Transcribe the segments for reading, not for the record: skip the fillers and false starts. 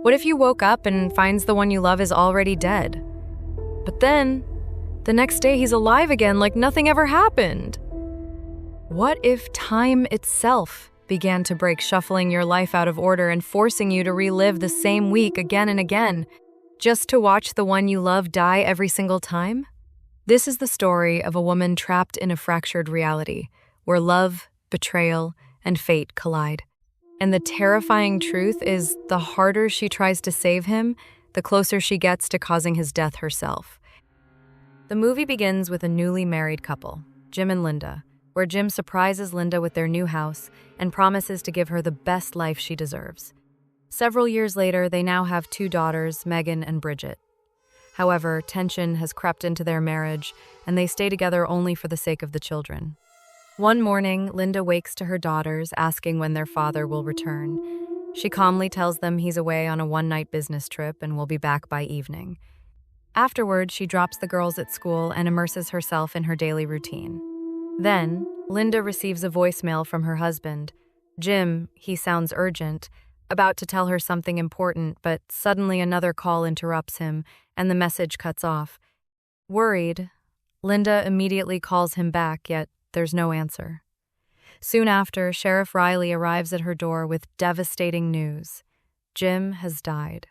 What if you woke up and finds the one you love is already dead? But then, the next day he's alive again like nothing ever happened. What if time itself began to break, shuffling your life out of order and forcing you to relive the same week again and again, just to watch the one you love die every single time? This is the story of a woman trapped in a fractured reality, where love, betrayal, and fate collide. And the terrifying truth is, the harder she tries to save him, the closer she gets to causing his death herself. The movie begins with a newly married couple, Jim and Linda, where Jim surprises Linda with their new house and promises to give her the best life she deserves. Several years later, they now have 2 daughters, Megan and Bridget. However, tension has crept into their marriage, and they stay together only for the sake of the children. One morning, Linda wakes to her daughters, asking when their father will return. She calmly tells them he's away on a one-night business trip and will be back by evening. Afterward, she drops the girls at school and immerses herself in her daily routine. Then, Linda receives a voicemail from her husband. Jim, he sounds urgent, about to tell her something important, but suddenly another call interrupts him, and the message cuts off. Worried, Linda immediately calls him back, yet there's no answer. Soon after, Sheriff Riley arrives at her door with devastating news. Jim has died.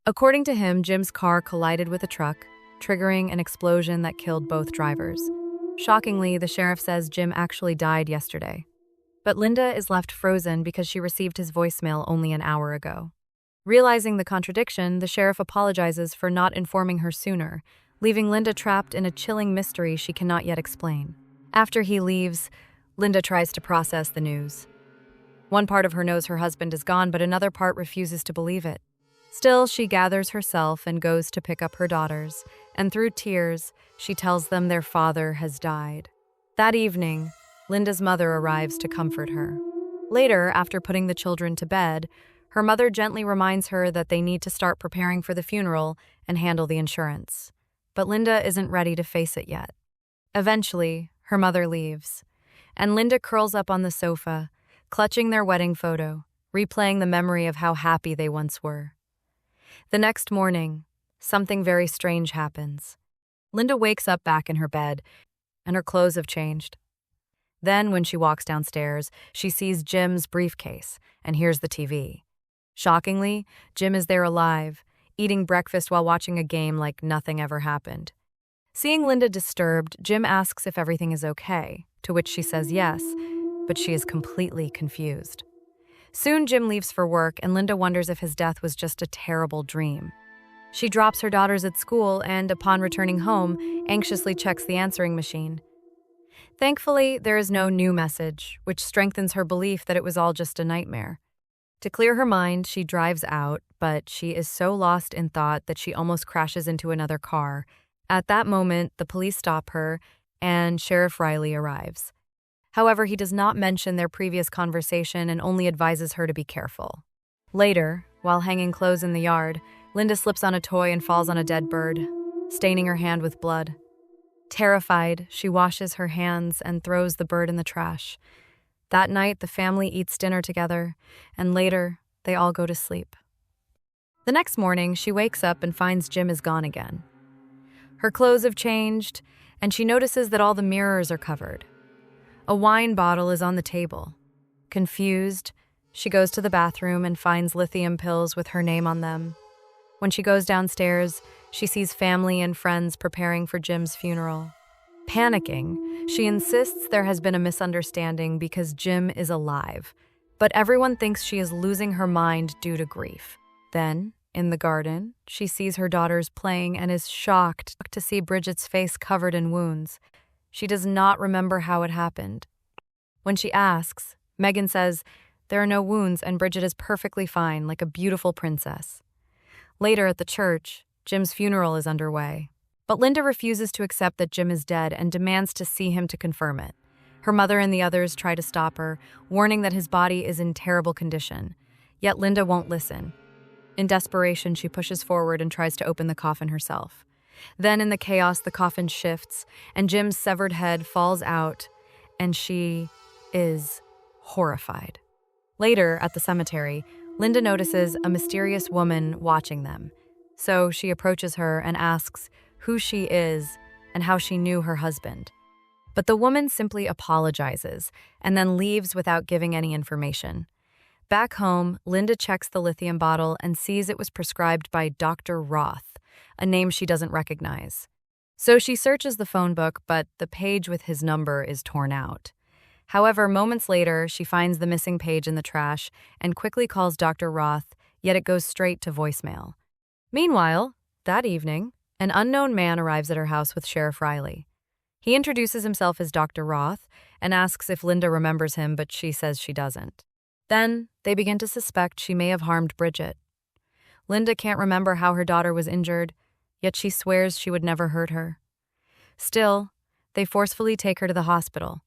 According to him, Jim's car collided with a truck, triggering an explosion that killed both drivers. Shockingly, the sheriff says Jim actually died yesterday. But Linda is left frozen because she received his voicemail only an hour ago. Realizing the contradiction, the sheriff apologizes for not informing her sooner, leaving Linda trapped in a chilling mystery she cannot yet explain. After he leaves, Linda tries to process the news. One part of her knows her husband is gone, but another part refuses to believe it. Still, she gathers herself and goes to pick up her daughters, and through tears, she tells them their father has died. That evening, Linda's mother arrives to comfort her. Later, after putting the children to bed, her mother gently reminds her that they need to start preparing for the funeral and handle the insurance. But Linda isn't ready to face it yet. Eventually, her mother leaves, and Linda curls up on the sofa, clutching their wedding photo, replaying the memory of how happy they once were. The next morning, something very strange happens. Linda wakes up back in her bed, and her clothes have changed. Then, when she walks downstairs, she sees Jim's briefcase and hears the TV. Shockingly, Jim is there alive, eating breakfast while watching a game like nothing ever happened. Seeing Linda disturbed, Jim asks if everything is okay, to which she says yes, but she is completely confused. Soon, Jim leaves for work, and Linda wonders if his death was just a terrible dream. She drops her daughters at school and, upon returning home, anxiously checks the answering machine. Thankfully, there is no new message, which strengthens her belief that it was all just a nightmare. To clear her mind, she drives out, but she is so lost in thought that she almost crashes into another car. At that moment, the police stop her, and Sheriff Riley arrives. However, he does not mention their previous conversation and only advises her to be careful. Later, while hanging clothes in the yard, Linda slips on a toy and falls on a dead bird, staining her hand with blood. Terrified, she washes her hands and throws the bird in the trash. That night, the family eats dinner together, and later, they all go to sleep. The next morning, she wakes up and finds Jim is gone again. Her clothes have changed, and she notices that all the mirrors are covered. A wine bottle is on the table. Confused, she goes to the bathroom and finds lithium pills with her name on them. When she goes downstairs, she sees family and friends preparing for Jim's funeral. Panicking, she insists there has been a misunderstanding because Jim is alive, but everyone thinks she is losing her mind due to grief. Then, in the garden, she sees her daughters playing and is shocked to see Bridget's face covered in wounds. She does not remember how it happened. When she asks, Megan says there are no wounds and Bridget is perfectly fine, like a beautiful princess. Later at the church, Jim's funeral is underway. But Linda refuses to accept that Jim is dead and demands to see him to confirm it. Her mother and the others try to stop her, warning that his body is in terrible condition. Yet Linda won't listen. In desperation, she pushes forward and tries to open the coffin herself. Then in the chaos, the coffin shifts, and Jim's severed head falls out, and she is horrified. Later, at the cemetery, Linda notices a mysterious woman watching them, so she approaches her and asks who she is and how she knew her husband. But the woman simply apologizes and then leaves without giving any information. Back home, Linda checks the lithium bottle and sees it was prescribed by Dr. Roth, a name she doesn't recognize. So she searches the phone book, but the page with his number is torn out. However, moments later, she finds the missing page in the trash and quickly calls Dr. Roth, yet it goes straight to voicemail. Meanwhile, that evening, an unknown man arrives at her house with Sheriff Riley. He introduces himself as Dr. Roth and asks if Linda remembers him, but she says she doesn't. Then, they begin to suspect she may have harmed Bridget. Linda can't remember how her daughter was injured, yet she swears she would never hurt her. Still, they forcefully take her to the hospital.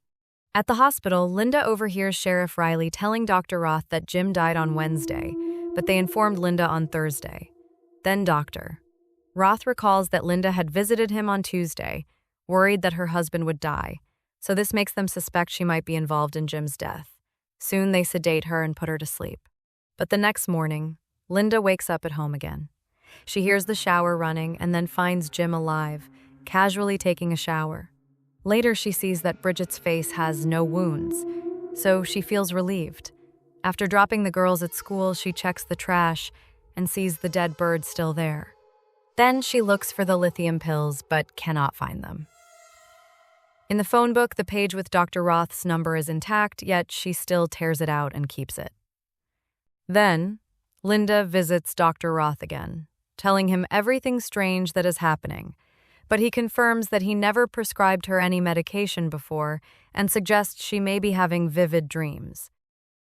At the hospital, Linda overhears Sheriff Riley telling Dr. Roth that Jim died on Wednesday, but they informed Linda on Thursday. Then Dr. Roth recalls that Linda had visited him on Tuesday, worried that her husband would die, so this makes them suspect she might be involved in Jim's death. Soon they sedate her and put her to sleep. But the next morning, Linda wakes up at home again. She hears the shower running and then finds Jim alive, casually taking a shower. Later, she sees that Bridget's face has no wounds, so she feels relieved. After dropping the girls at school, she checks the trash and sees the dead bird still there. Then she looks for the lithium pills, but cannot find them. In the phone book, the page with Dr. Roth's number is intact, yet she still tears it out and keeps it. Then, Linda visits Dr. Roth again, telling him everything strange that is happening, but he confirms that he never prescribed her any medication before and suggests she may be having vivid dreams.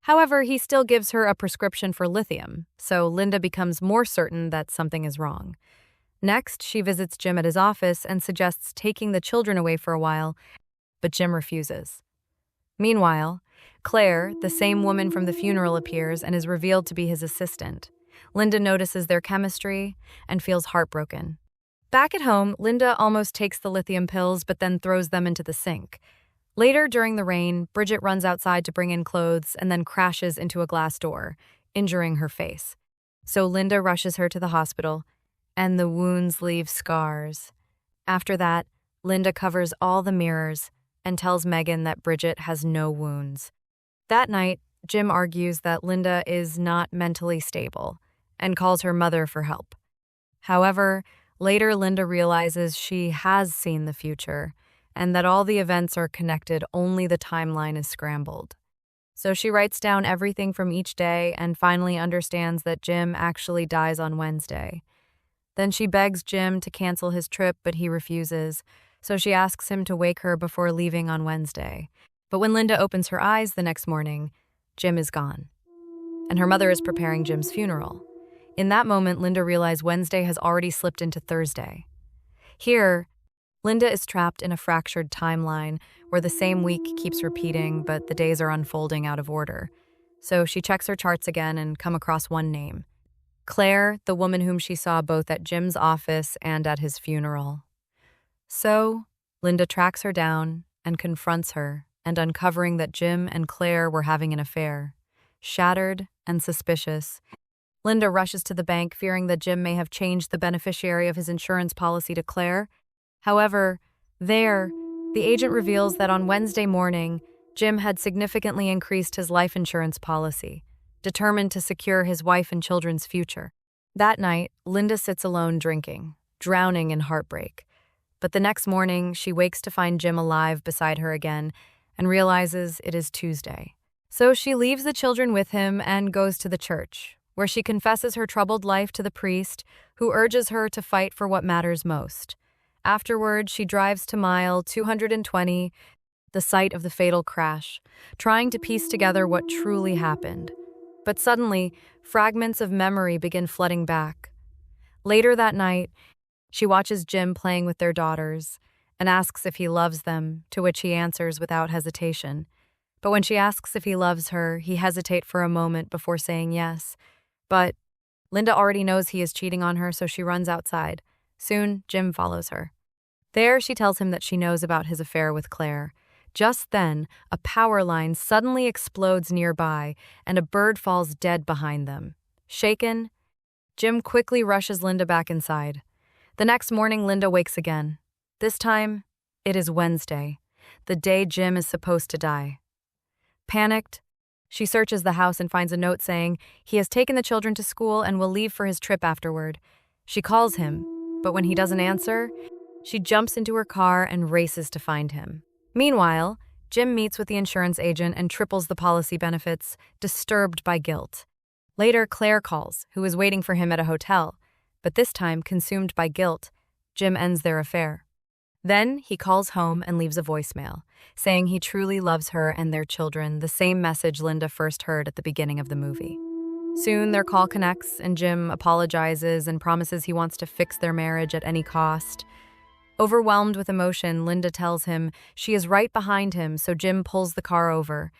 However, he still gives her a prescription for lithium, so Linda becomes more certain that something is wrong. Next, she visits Jim at his office and suggests taking the children away for a while, but Jim refuses. Meanwhile, Claire, the same woman from the funeral, appears and is revealed to be his assistant. Linda notices their chemistry and feels heartbroken. Back at home, Linda almost takes the lithium pills but then throws them into the sink. Later, during the rain, Bridget runs outside to bring in clothes and then crashes into a glass door, injuring her face. So Linda rushes her to the hospital, and the wounds leave scars. After that, Linda covers all the mirrors and tells Megan that Bridget has no wounds. That night, Jim argues that Linda is not mentally stable and calls her mother for help. However, later Linda realizes she has seen the future and that all the events are connected, only the timeline is scrambled. So she writes down everything from each day and finally understands that Jim actually dies on Wednesday. Then she begs Jim to cancel his trip, but he refuses, so she asks him to wake her before leaving on Wednesday. But when Linda opens her eyes the next morning, Jim is gone, and her mother is preparing Jim's funeral. In that moment, Linda realizes Wednesday has already slipped into Thursday. Here, Linda is trapped in a fractured timeline where the same week keeps repeating, but the days are unfolding out of order. So she checks her charts again and comes across one name: Claire, the woman whom she saw both at Jim's office and at his funeral. So, Linda tracks her down and confronts her, and uncovering that Jim and Claire were having an affair. Shattered and suspicious, Linda rushes to the bank, fearing that Jim may have changed the beneficiary of his insurance policy to Claire. However, there, the agent reveals that on Wednesday morning, Jim had significantly increased his life insurance policy, determined to secure his wife and children's future. That night, Linda sits alone drinking, drowning in heartbreak. But the next morning, she wakes to find Jim alive beside her again and realizes it is Tuesday. So she leaves the children with him and goes to the church, where she confesses her troubled life to the priest, who urges her to fight for what matters most. Afterward, she drives to mile 220, the site of the fatal crash, trying to piece together what truly happened. But suddenly, fragments of memory begin flooding back. Later that night, she watches Jim playing with their daughters and asks if he loves them, to which he answers without hesitation. But when she asks if he loves her, he hesitates for a moment before saying yes. But Linda already knows he is cheating on her, so she runs outside. Soon, Jim follows her. There, she tells him that she knows about his affair with Claire. Just then, a power line suddenly explodes nearby, and a bird falls dead behind them, Shaken, Jim quickly rushes Linda back inside. The next morning, Linda wakes again. This time, it is Wednesday, the day Jim is supposed to die. Panicked, she searches the house and finds a note saying he has taken the children to school and will leave for his trip afterward. She calls him, but when he doesn't answer, she jumps into her car and races to find him. Meanwhile, Jim meets with the insurance agent and triples the policy benefits, disturbed by guilt. Later, Claire calls, who is waiting for him at a hotel, but this time, consumed by guilt, Jim ends their affair. Then he calls home and leaves a voicemail, saying he truly loves her and their children, the same message Linda first heard at the beginning of the movie. Soon their call connects and Jim apologizes and promises he wants to fix their marriage at any cost. Overwhelmed with emotion, Linda tells him she is right behind him, so Jim pulls the car over.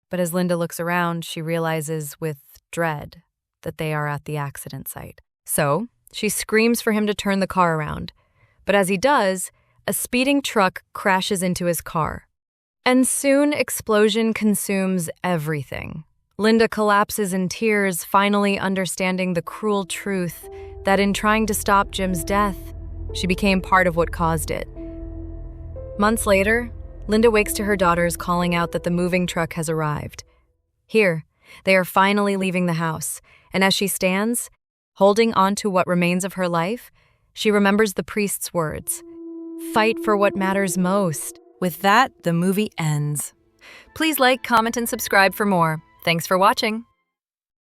But as Linda looks around, she realizes with dread that they are at the accident site. So she screams for him to turn the car around. But as he does, a speeding truck crashes into his car. And soon explosion consumes everything. Linda collapses in tears, finally understanding the cruel truth that in trying to stop Jim's death, she became part of what caused it. Months later, Linda wakes to her daughters calling out that the moving truck has arrived. Here, they are finally leaving the house, and as she stands, holding on to what remains of her life, she remembers the priest's words, "Fight for what matters most." With that, the movie ends. Please like, comment, and subscribe for more. Thanks for watching.